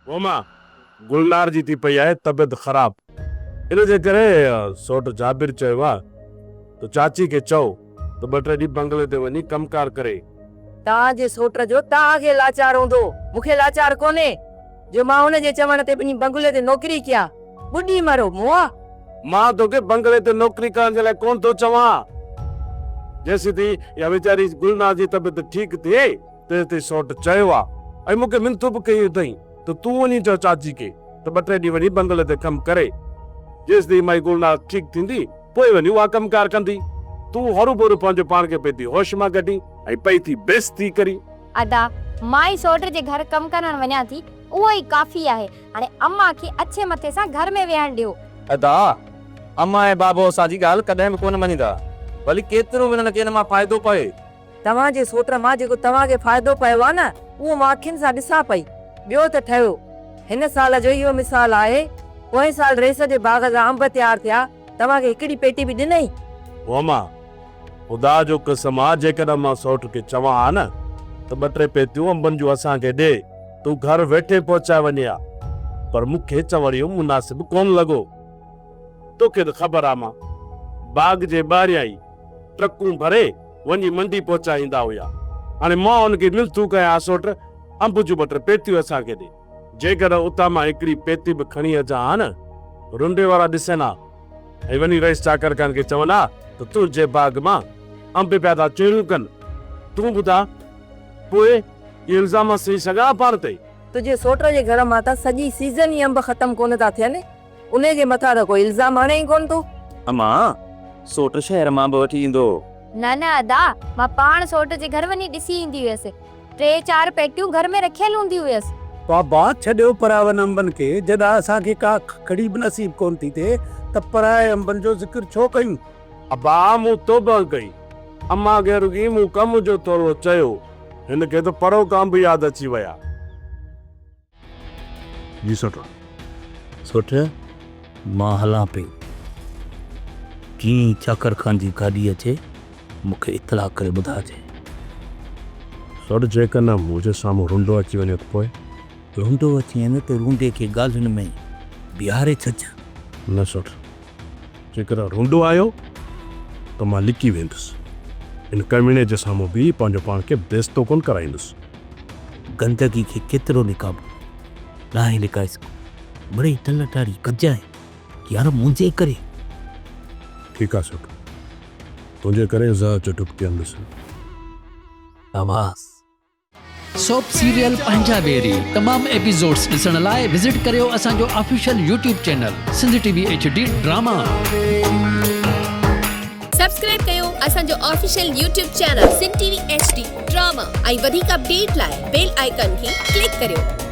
ओमा गुलनार जी थी पई आहे तबियत ख़राब इन जे करे सोट जाबिर चयो आहे तो चाची के चओ तो 2-3 ॾींहं बंगले ते वञी कमकार करे। तव्हांजे सोट जो तव्हांखे लाचार हूंदो, मूंखे लाचार कोन्हे जो मां हुन जे चवण ते पंहिंजी बंगले ते नौकरी कयां। ॿुॾी मरो मुआ, मां तोखे बंगले ते नौकरी करण जे लाइ कोन थो चवां। जेसी थी या वीचारी गुलनार जी तबियत ठीक थिए ते सोट चयो आहे ऐं मूंखे मिंथू बि कई अथई तो तूं वञी चओ चाची के तो 2-3 ॾींहं वञी बंगले ते कमु करे। जेसी थी माई गुलनार ठीक थींदी पोइ वञी उहा कमकार कंदी। तूं हरू बोरू पंहिंजो पाण खे पई थी होश मां कढी ऐं पई थी बेइज्जती करी। अदा माई सोट जे घर कम करण वञा थी उहो ई काफ़ी आहे। हाणे अम्मा खे अच्छे मथे सां घर में वेहण ॾियो। अदा अम्मा ऐं बाबो असांजी ॻाल्हि कॾहिं बि कोन मञींदा, भली केतिरो बि हिननि खे हिन मां फ़ाइदो पए। तव्हांजे सोट मां जेको तव्हांखे फ़ाइदो पियो आहे न उहो मां अखियुनि सां ॾिसां पई। ॿियो त ठहियो हिन साल जो इहो मिसाल आहे, पोएं साल रेस जे बाग़ जा अंब तयार थिया, तव्हांखे हिकिड़ी पेटी बि ॾिनई। ओमा ख़ुदा जो कसम आहे जेकॾहिं मां सोट खे चवां हा न तो 2-3 पेटियूं अंबनि जूं असांखे ॾे तूं घर वेठे पहुचाए वञे हा, पर मूंखे चवण इहो मुनासिब कोन लॻो। तोखे त ख़बर आहे मां बाग जे ॿाहिरियां ई ट्रकूं भरे वञी मंडी पहुचाईंदा हुया। हाणे मां हुनखे मिलथू कयां सोट अंब जूं 2-3 पेटियूं असांखे ॾे। जेकॾहिं उतां मां हिकिड़ी पेटी बि खणी अचां हा न रुंडे वारा ॾिसनि हा ऐं वञी रईस चाकर खान खे चवनि हा तो तुंहिंजे बाग मां अंब पिया था चूरियूं कनि, तूं ॿुधा पोइ इहे इल्ज़ाम सही सघां पाण ते। तुंहिंजे सोट जे घर मां त सॼी सीज़न ई अंब ख़तम कोन था थियनि, उन जे मथां त कोई इल्ज़ाम हणे ई कोन थो। अम्मा सोट शहर मां बि वठी ईंदो। न न अदा मां पाण सोट जे घर वञी ॾिसी ईंदी हुयसि। 3-4 पेटियूं घर में रखियल हूंदी हुयसि। बाबा छॾियो परावनि अंबनि खे, जॾहिं असांखे का खड़ी बि नसीब कोन थी थिए त पराए अंबनि जो ज़िक्र छो कयूं। अबा मूं तौबा कई, अम्मा खे रुॻी मूं कम जो थोरो चयो, हिन खे त परोकाम बि यादि अची विया। जी सोट मां हलां पई, कीअं चाकर खान जी गाॾी अचे मूंखे इतला करे ॿुधाइजे। सोट जेकॾहिं मुंहिंजे साम्हूं रुंडो अची वञे त पोइ रूंडो अची वञे त रूंडे खे ॻाल्हियुनि में बीहारे छॾ। न सोट जेकॾहिं रुंडो आयो त मां लिकी वेंदुसि, इन कमीने जे साम्हूं बि पंहिंजो पाण खे बेइज्जतो कोन कराईंदुसि। गंदगी खे केतिरो लिकाबो, नाहे लिकाए सघो। बड़े टल टाड़ी कजाए यार मुंहिंजे करे। ठीकु आहे सोट, तुंहिंजे करे ज़हर जो टुपकी हंदुसि। आवाज़ सोप सीरियल पंजाबेरी तमाम एपिसोड्स ॾिसण लाइ विज़िट करियो असांजो official YouTube channel Sindh TV HD drama. Subscribe कयो असांजो official YouTube channel Sindh TV HD drama ऐं वधीक अपडेट लाइ बेल आइकन खे क्लिक करियो।